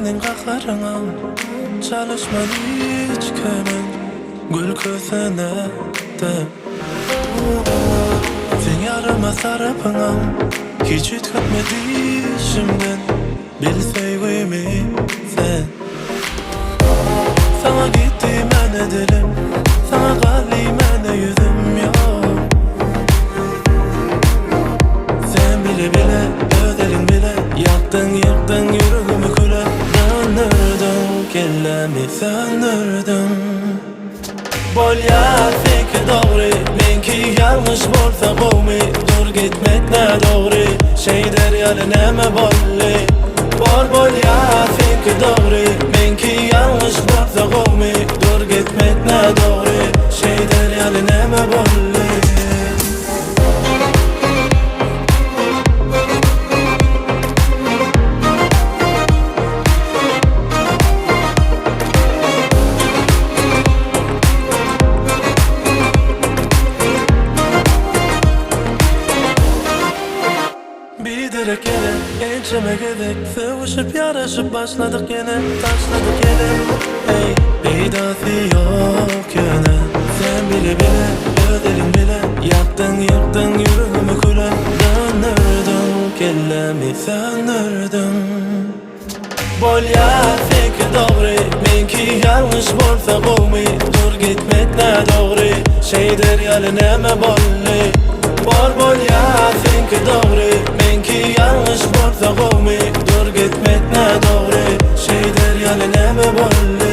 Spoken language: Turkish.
senin kakarına. Çalışman hiç kömen gül közüne de. Sen yarama tarafına hiç ütkatmedi şimdiden. Bil sevgimi sen. Sana gittim ben dilim, sana kaldım ben yüzüm yok. Sen bile bile, öderin bile, yaktın yıktın yüreğimi küle. Döndürdün, kellemi söndürdün. Bol ya senki doğru, benki yanlış bolsa kovmi. Dur gitmek ne doğru, şey deryalı neme bolli. Bol ya senki doğru, benki yanlış bolsa kovmi. Dur gitmek ne doğru, şey deryalı neme bolli. Bilerek yine, ençeme gerek. Sevişip yarışıp başladık yine, taşladık yine. Hey, idası yok yine. Sen bile bile, öderin bile, yaktın yıktın yüreğimi küle. Döndürdün, kellemi söndürdün. Bol ya senki doğru, benki yanlış bolsa kovmi. Dur gitmek ne doğru, şey deryalı neme bolli. Bol ya senki doğru, benki yanlış bolsa kovmi. Dur gitmek ne doğru, şey deryalı neme bolli.